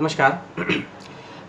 नमस्कार।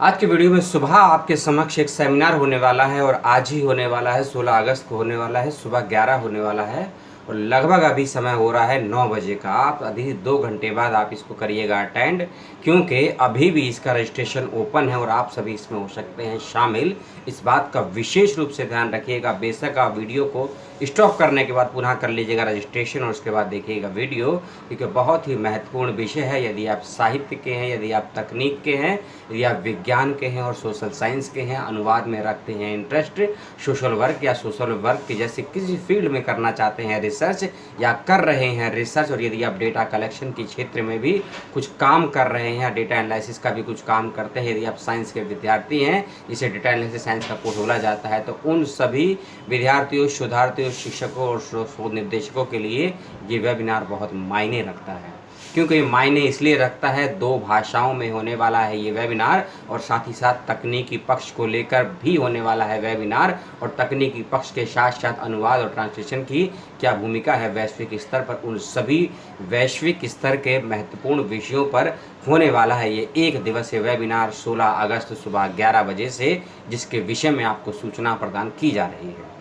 आज के वीडियो में सुबह आपके समक्ष एक सेमिनार होने वाला है और आज ही होने वाला है, 16 अगस्त को होने वाला है, सुबह 11 होने वाला है और लगभग अभी समय हो रहा है 9 बजे का। आप अभी 2 घंटे बाद आप इसको करिएगा अटेंड, क्योंकि अभी भी इसका रजिस्ट्रेशन ओपन है और आप सभी इसमें हो सकते हैं शामिल। इस बात का विशेष रूप से ध्यान रखिएगा। बेशक आप वीडियो को स्टॉप करने के बाद पुनः कर लीजिएगा रजिस्ट्रेशन और उसके बाद देखिएगा वीडियो, क्योंकि बहुत ही महत्वपूर्ण विषय है। यदि आप साहित्य के हैं, यदि आप तकनीक के हैं, यदि आप विज्ञान के हैं और सोशल साइंस के हैं, अनुवाद में रखते हैं इंटरेस्ट, सोशल वर्क या सोशल वर्क के जैसे किसी फील्ड में करना चाहते हैं रिसर्च या कर रहे हैं रिसर्च, और यदि आप डेटा कलेक्शन के क्षेत्र में भी कुछ काम कर रहे हैं या डेटा एनालिसिस का भी कुछ काम करते हैं, यदि आप साइंस के विद्यार्थी हैं जिसे डेटा एनालिसिस साइंस का कोर्स बोला जाता है, तो उन सभी विद्यार्थियों, शोधार्थियों, शिक्षकों और शोध निर्देशकों के लिए ये वेबिनार बहुत मायने रखता है। क्योंकि मायने इसलिए रखता है, 2 भाषाओं में होने वाला है ये वेबिनार और साथ ही साथ तकनीकी पक्ष को लेकर भी होने वाला है वेबिनार, और तकनीकी पक्ष के साथ साथ अनुवाद और ट्रांसलेशन की क्या भूमिका है वैश्विक स्तर पर, उन सभी वैश्विक स्तर के महत्वपूर्ण विषयों पर होने वाला है ये 1 दिवसीय वेबिनार 16 अगस्त सुबह 11 बजे से, जिसके विषय में आपको सूचना प्रदान की जा रही है।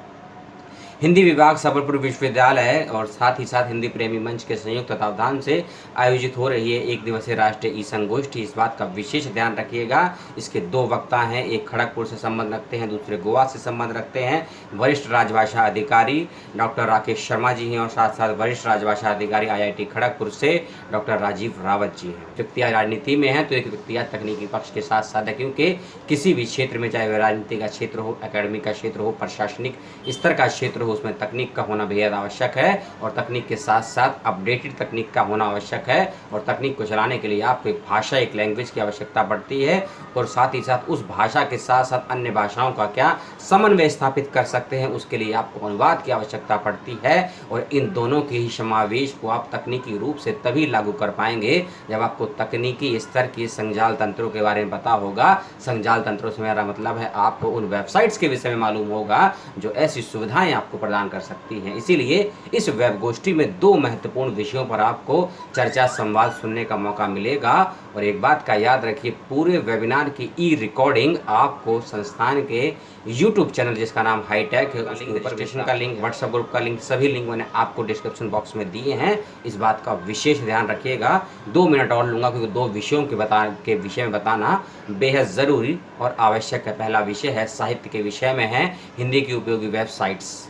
हिंदी विभाग सबलपुर विश्वविद्यालय और साथ ही साथ हिंदी प्रेमी मंच के संयुक्त तत्वावधान से आयोजित हो रही है 1 दिवसीय राष्ट्रीय ई संगोष्ठी। इस बात का विशेष ध्यान रखिएगा। इसके 2 वक्ता हैं, एक खड़गपुर से संबंध रखते हैं, दूसरे गोवा से संबंध रखते हैं। वरिष्ठ राजभाषा अधिकारी डॉक्टर राकेश शर्मा जी हैं और साथ साथ वरिष्ठ राजभाषा अधिकारी IIT खड़गपुर से डॉक्टर राजीव रावत जी हैं। व्यक्तियाँ राजनीति में हैं तो एक व्यक्तियाँ तकनीकी पक्ष के साथ साथ है, क्योंकि किसी भी क्षेत्र में, चाहे वह राजनीति का क्षेत्र हो, एकेडमिक का क्षेत्र हो, प्रशासनिक स्तर का क्षेत्र हो, उसमें तकनीक का होना बेहद आवश्यक है और तकनीक के साथ साथ अपडेटेड तकनीक का होना आवश्यक है। और तकनीक को चलाने के लिए आपको एक भाषा, एक लैंग्वेज की आवश्यकता पड़ती है और साथ ही साथ उस भाषा के साथ साथ अन्य भाषाओं का क्या समन्वय स्थापित कर सकते हैं, उसके लिए आपको अनुवाद की आवश्यकता पड़ती है। और इन दोनों के ही समावेश को आप तकनीकी रूप से तभी लागू कर पाएंगे जब आपको तकनीकी स्तर की संजाल तंत्रों के बारे में पता होगा। संजाल तंत्रों से मेरा मतलब है आपको उन वेबसाइट्स के विषय में मालूम होगा जो ऐसी सुविधाएं आपको प्रदान कर सकती हैं। इसीलिए इस वेब गोष्ठी में 2 महत्वपूर्ण विषयों पर आपको चर्चा, संवाद सुनने का मौका मिलेगा। और एक बात का याद रखिए, पूरे वेबिनार की ई रिकॉर्डिंग आपको संस्थान के YouTube चैनल जिसका नाम हाईटेक है, उसके रजिस्ट्रेशन का लिंक, व्हाट्सएप ग्रुप का लिंक, सभी लिंक मैंने आपको डिस्क्रिप्शन बॉक्स में दिए हैं। इस बात का विशेष ध्यान रखिएगा। 2 मिनट और लूँगा क्योंकि 2 विषयों के विषय में बताना बेहद ज़रूरी और आवश्यक है। पहला विषय है साहित्य के विषय में है हिंदी की उपयोगी वेबसाइट्स।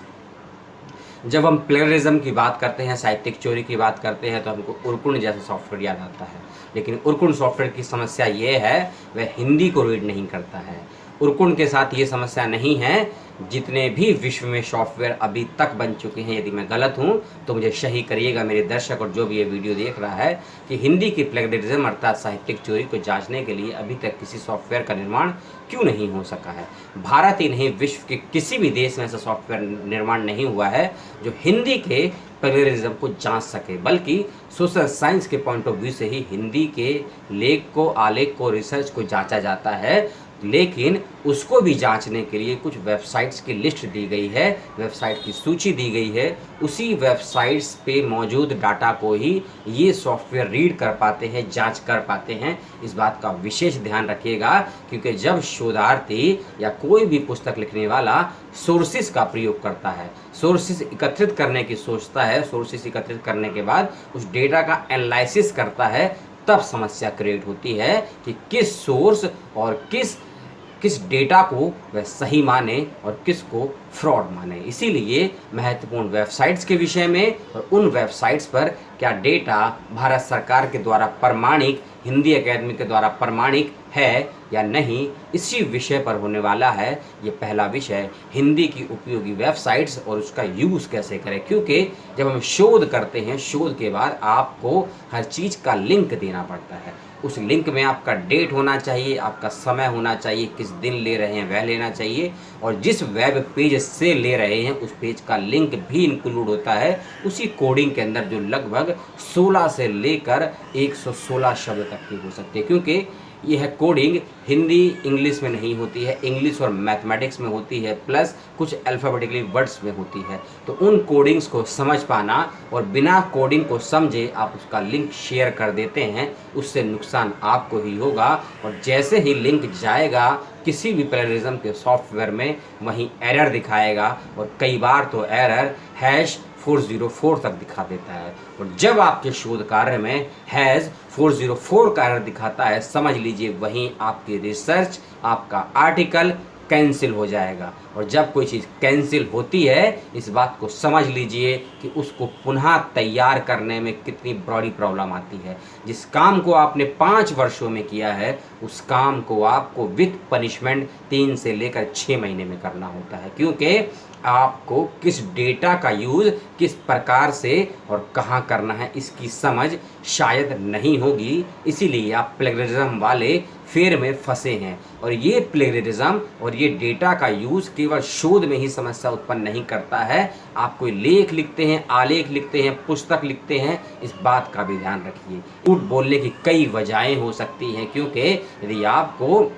जब हम प्लेगरिज्म की बात करते हैं, साहित्यिक चोरी की बात करते हैं, तो हमको उर्कुण जैसा सॉफ्टवेयर याद आता है। लेकिन उर्कुण सॉफ्टवेयर की समस्या ये है, वह हिंदी को रीड नहीं करता है। उर्कुण के साथ ये समस्या नहीं है। जितने भी विश्व में सॉफ्टवेयर अभी तक बन चुके हैं, यदि मैं गलत हूँ तो मुझे सही करिएगा मेरे दर्शक और जो भी ये वीडियो देख रहा है, कि हिंदी की प्लेगरिज्म अर्थात साहित्यिक चोरी को जांचने के लिए अभी तक किसी सॉफ्टवेयर का निर्माण क्यों नहीं हो सका है। भारत ही नहीं, विश्व के किसी भी देश में ऐसा सॉफ्टवेयर निर्माण नहीं हुआ है जो हिंदी के प्लेगरिज्म को जांच सके। बल्कि सोशल साइंस के पॉइंट ऑफ व्यू से ही हिंदी के लेख को, आलेख को, रिसर्च को जांचा जाता है। लेकिन उसको भी जांचने के लिए कुछ वेबसाइट्स की लिस्ट दी गई है, वेबसाइट की सूची दी गई है। उसी वेबसाइट्स पे मौजूद डाटा को ही ये सॉफ्टवेयर रीड कर पाते हैं, जांच कर पाते हैं। इस बात का विशेष ध्यान रखिएगा, क्योंकि जब शोधार्थी या कोई भी पुस्तक लिखने वाला सोर्सेस का प्रयोग करता है, सोर्सेस एकत्रित करने की सोचता है, सोर्सेस एकत्रित करने के बाद उस डेटा का एनालिसिस करता है, तब समस्या क्रिएट होती है कि किस सोर्स और किस डेटा को वह सही माने और किसको फ्रॉड माने। इसीलिए महत्वपूर्ण वेबसाइट्स के विषय में और उन वेबसाइट्स पर क्या डेटा भारत सरकार के द्वारा प्रमाणिक, हिंदी अकेडमी के द्वारा प्रमाणिक है या नहीं, इसी विषय पर होने वाला है ये पहला विषय, हिंदी की उपयोगी वेबसाइट्स और उसका यूज़ कैसे करें। क्योंकि जब हम शोध करते हैं, शोध के बाद आपको हर चीज़ का लिंक देना पड़ता है। उस लिंक में आपका डेट होना चाहिए, आपका समय होना चाहिए, किस दिन ले रहे हैं वह लेना चाहिए, और जिस वेब पेज से ले रहे हैं उस पेज का लिंक भी इंक्लूड होता है उसी कोडिंग के अंदर, जो लगभग 16 से लेकर 116 शब्द तक की हो सकती है। क्योंकि यह कोडिंग हिंदी इंग्लिश में नहीं होती है, इंग्लिश और मैथमेटिक्स में होती है, प्लस कुछ अल्फ़ाबेटिकली वर्ड्स में होती है। तो उन कोडिंग्स को समझ पाना, और बिना कोडिंग को समझे आप उसका लिंक शेयर कर देते हैं, उससे नुकसान आपको ही होगा। और जैसे ही लिंक जाएगा किसी भी प्लेगरिज्म के सॉफ्टवेयर में, वहीं एरर दिखाएगा, और कई बार तो एरर #404 तक दिखा देता है। और जब आपके शोध कार्य में #404 का एरर दिखाता है, समझ लीजिए वहीं आपकी रिसर्च, आपका आर्टिकल कैंसिल हो जाएगा। और जब कोई चीज़ कैंसिल होती है, इस बात को समझ लीजिए कि उसको पुनः तैयार करने में कितनी बड़ी प्रॉब्लम आती है। जिस काम को आपने 5 वर्षों में किया है, उस काम को आपको विथ पनिशमेंट 3 से लेकर 6 महीने में करना होता है, क्योंकि आपको किस डेटा का यूज़ किस प्रकार से और कहाँ करना है, इसकी समझ शायद नहीं होगी। इसीलिए आप प्लेगरिज्म वाले फेर में फंसे हैं। और ये प्लेगरिज्म और ये डेटा का यूज़ केवल शोध में ही समस्या उत्पन्न नहीं करता है। आप कोई लेख लिखते हैं, आलेख लिखते हैं, पुस्तक लिखते हैं, इस बात का भी ध्यान रखिए। झूठ बोलने की कई वजहें हो सकती हैं, क्योंकि यदि आपको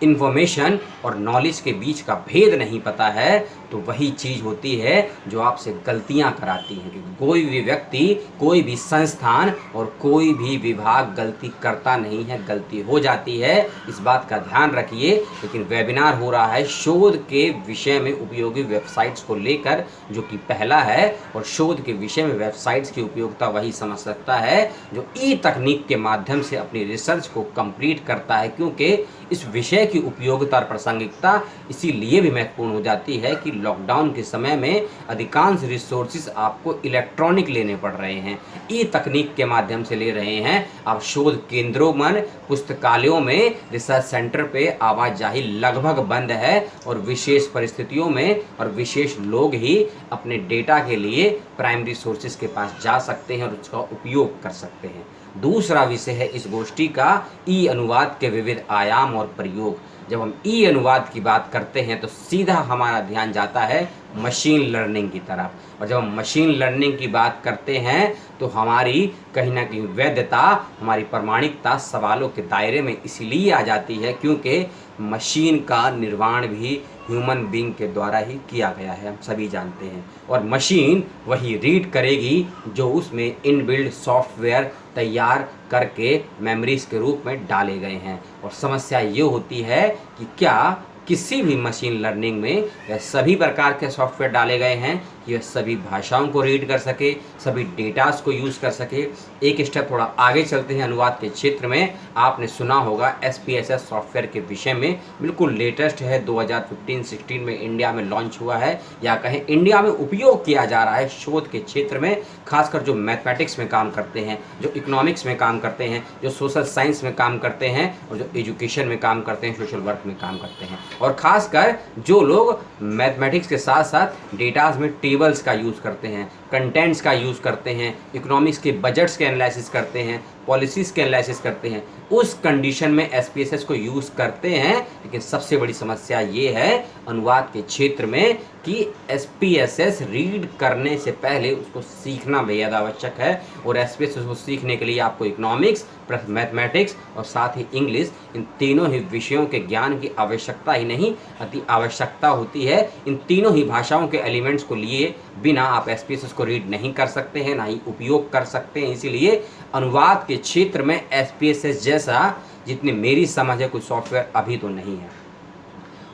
इन्फॉर्मेशन और नॉलेज के बीच का भेद नहीं पता है, तो वही चीज़ होती है जो आपसे गलतियां कराती हैं। क्योंकि कोई भी व्यक्ति, कोई भी संस्थान और कोई भी विभाग गलती करता नहीं है, गलती हो जाती है, इस बात का ध्यान रखिए। लेकिन वेबिनार हो रहा है शोध के विषय में उपयोगी वेबसाइट्स को लेकर, जो कि पहला है। और शोध के विषय में वेबसाइट्स की उपयोगिता वही समझ सकता है जो ई तकनीक के माध्यम से अपनी रिसर्च को कंप्लीट करता है, क्योंकि इस विषय की उपयोगिता और प्रासंगिकता इसीलिए भी महत्वपूर्ण हो जाती है कि लॉकडाउन के समय में अधिकांश रिसोर्सेज आपको इलेक्ट्रॉनिक लेने पड़ रहे हैं, ई तकनीक के माध्यम से ले रहे हैं। आप शोध केंद्रों में, पुस्तकालयों में, रिसर्च सेंटर पे आवाजाही लगभग बंद है, और विशेष परिस्थितियों में और विशेष लोग ही अपने डेटा के लिए प्राइमरी सोर्सेज के पास जा सकते हैं और उसका उपयोग कर सकते हैं। दूसरा विषय है इस गोष्ठी का ई अनुवाद के विविध आयाम और प्रयोग। जब हम ई अनुवाद की बात करते हैं तो सीधा हमारा ध्यान जाता है मशीन लर्निंग की तरफ। और जब हम मशीन लर्निंग की बात करते हैं तो हमारी कहीं ना कहीं वैधता, हमारी प्रामाणिकता सवालों के दायरे में इसलिए आ जाती है क्योंकि मशीन का निर्माण भी ह्यूमन बीइंग के द्वारा ही किया गया है, हम सभी जानते हैं। और मशीन वही रीड करेगी जो उसमें इनबिल्ट सॉफ्टवेयर तैयार करके मेमोरीज के रूप में डाले गए हैं। और समस्या ये होती है कि क्या किसी भी मशीन लर्निंग में यह सभी प्रकार के सॉफ्टवेयर डाले गए हैं कि यह सभी भाषाओं को रीड कर सके, सभी डेटास को यूज़ कर सके। एक स्टेप थोड़ा आगे चलते हैं अनुवाद के क्षेत्र में। आपने सुना होगा SPSS सॉफ्टवेयर के विषय में, बिल्कुल लेटेस्ट है, 2015-16 में इंडिया में लॉन्च हुआ है, या कहें इंडिया में उपयोग किया जा रहा है शोध के क्षेत्र में, खासकर जो मैथमेटिक्स में काम करते हैं, जो इकोनॉमिक्स में काम करते हैं, जो सोशल साइंस में काम करते हैं, और जो एजुकेशन में काम करते हैं, सोशल वर्क में काम करते हैं। और खासकर जो लोग मैथमेटिक्स के साथ साथ डेटाज में टेबल्स का यूज़ करते हैं, कंटेंट्स का यूज़ करते हैं, इकोनॉमिक्स के बजट्स के एनालिसिस करते हैं, पॉलिसीज़ के एनालिसिस करते हैं, उस कंडीशन में SPSS को यूज़ करते हैं। लेकिन सबसे बड़ी समस्या ये है अनुवाद के क्षेत्र में कि SPSS रीड करने से पहले उसको सीखना बेहद आवश्यक है। और SPSS को सीखने के लिए आपको इकोनॉमिक्स प्लस मैथमेटिक्स और साथ ही इंग्लिश, इन तीनों ही विषयों के ज्ञान की आवश्यकता ही नहीं, अति आवश्यकता होती है। इन तीनों ही भाषाओं के एलिमेंट्स को लिए बिना आप SPSS को रीड नहीं कर सकते हैं, ना ही उपयोग कर सकते हैं। इसीलिए अनुवाद के क्षेत्र में SPSS जैसा, जितनी मेरी समझ है, कोई सॉफ्टवेयर अभी तो नहीं है।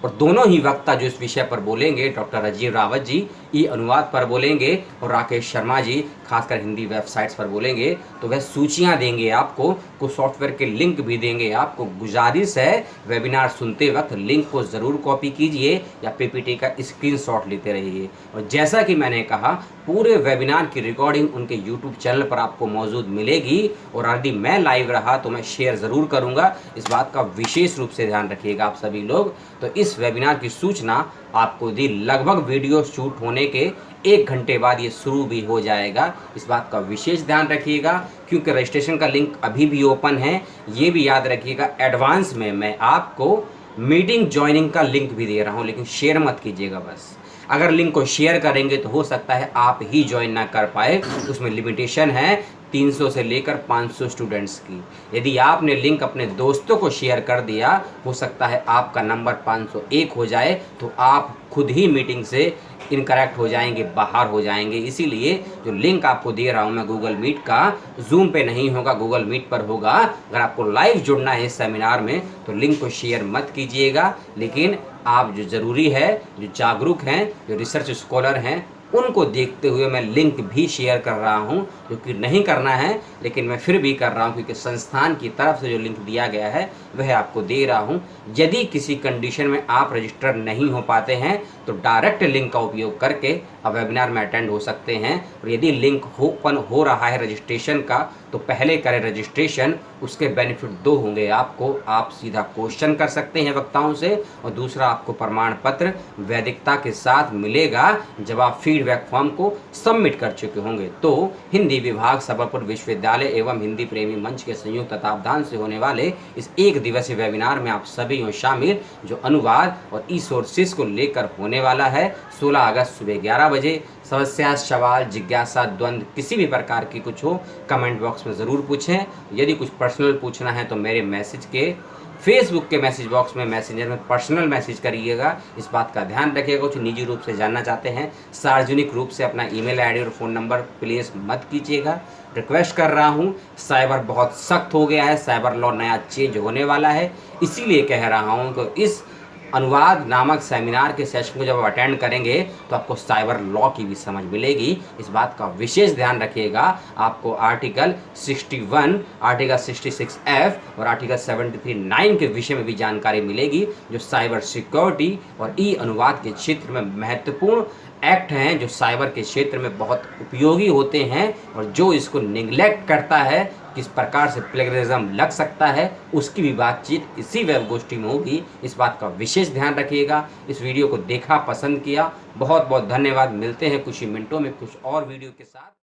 और दोनों ही वक्ता जो इस विषय पर बोलेंगे, डॉक्टर राजीव रावत जी ई अनुवाद पर बोलेंगे और राकेश शर्मा जी खासकर हिंदी वेबसाइट्स पर बोलेंगे, तो वह सूचियां देंगे आपको, कुछ सॉफ्टवेयर के लिंक भी देंगे आपको। गुजारिश है वेबिनार सुनते वक्त लिंक को ज़रूर कॉपी कीजिए या PPT का स्क्रीनशॉट लेते रहिए। और जैसा कि मैंने कहा, पूरे वेबिनार की रिकॉर्डिंग उनके YouTube चैनल पर आपको मौजूद मिलेगी। और यदि मैं लाइव रहा तो मैं शेयर ज़रूर करूँगा, इस बात का विशेष रूप से ध्यान रखिएगा आप सभी लोग। तो इस वेबिनार की सूचना आपको दी, लगभग वीडियो शूट होने के 1 घंटे बाद ये शुरू भी हो जाएगा, इस बात का विशेष ध्यान रखिएगा। क्योंकि रजिस्ट्रेशन का लिंक अभी भी ओपन है, ये भी याद रखिएगा। एडवांस में मैं आपको मीटिंग ज्वाइनिंग का लिंक भी दे रहा हूँ, लेकिन शेयर मत कीजिएगा बस। अगर लिंक को शेयर करेंगे तो हो सकता है आप ही ज्वाइन ना कर पाए, उसमें लिमिटेशन है। 300 से लेकर 500 स्टूडेंट्स की। यदि आपने लिंक अपने दोस्तों को शेयर कर दिया, हो सकता है आपका नंबर 501 हो जाए, तो आप खुद ही मीटिंग से इनकरेक्ट हो जाएंगे, बाहर हो जाएंगे। इसीलिए जो लिंक आपको दे रहा हूँ मैं गूगल मीट का, जूम पे नहीं होगा, गूगल मीट पर होगा। अगर आपको लाइव जुड़ना है इस सेमिनार में तो लिंक को शेयर मत कीजिएगा, लेकिन आप जो ज़रूरी है, जो जागरूक हैं, जो रिसर्च स्कॉलर हैं, उनको देखते हुए मैं लिंक भी शेयर कर रहा हूं, जो कि नहीं करना है लेकिन मैं फिर भी कर रहा हूं, क्योंकि संस्थान की तरफ से जो लिंक दिया गया है वह आपको दे रहा हूं। यदि किसी कंडीशन में आप रजिस्टर नहीं हो पाते हैं तो डायरेक्ट लिंक का उपयोग करके आप वेबिनार में अटेंड हो सकते हैं। और यदि लिंक ओपन हो रहा है रजिस्ट्रेशन का तो पहले करें रजिस्ट्रेशन, उसके बेनिफिट 2 होंगे आपको। आप सीधा क्वेश्चन कर सकते हैं वक्ताओं से, और दूसरा आपको प्रमाण पत्र वैधिकता के साथ मिलेगा जब आप फीडबैक फॉर्म को सबमिट कर चुके होंगे। तो हिंदी विभाग सबलपुर विश्वविद्यालय एवं हिंदी प्रेमी मंच के संयुक्त तत्वावधान से होने वाले इस 1 दिवसीय वेबिनार में आप सभी हो शामिल, जो अनुवाद और ई सोर्सेस को लेकर होने वाला है 16 अगस्त सुबह 11 बजे। समस्या, सवाल, जिज्ञासा, द्वंद्व किसी भी प्रकार की कुछ हो कमेंट बॉक्स में ज़रूर पूछें। यदि कुछ पर्सनल पूछना है तो मेरे मैसेज के फेसबुक के मैसेज बॉक्स में, मैसेंजर में पर्सनल मैसेज करिएगा। इस बात का ध्यान रखिएगा। कुछ निजी रूप से जानना चाहते हैं, सार्वजनिक रूप से अपना ईमेल आईडी और फ़ोन नंबर प्लीज़ मत कीजिएगा। रिक्वेस्ट कर रहा हूं, साइबर बहुत सख्त हो गया है, साइबर लॉ नया चेंज होने वाला है, इसीलिए कह रहा हूं कि इस अनुवाद नामक सेमिनार के सेशन को जब आप अटेंड करेंगे तो आपको साइबर लॉ की भी समझ मिलेगी। इस बात का विशेष ध्यान रखिएगा। आपको आर्टिकल 61, आर्टिकल 66F और आर्टिकल 73(9) के विषय में भी जानकारी मिलेगी, जो साइबर सिक्योरिटी और ई अनुवाद के क्षेत्र में महत्वपूर्ण एक्ट हैं, जो साइबर के क्षेत्र में बहुत उपयोगी होते हैं। और जो इसको निगलेक्ट करता है, किस प्रकार से प्लेगरिज्म लग सकता है, उसकी भी बातचीत इसी वेब गोष्ठी में होगी। इस बात का विशेष ध्यान रखिएगा। इस वीडियो को देखा, पसंद किया, बहुत बहुत धन्यवाद। मिलते हैं कुछ ही मिनटों में कुछ और वीडियो के साथ।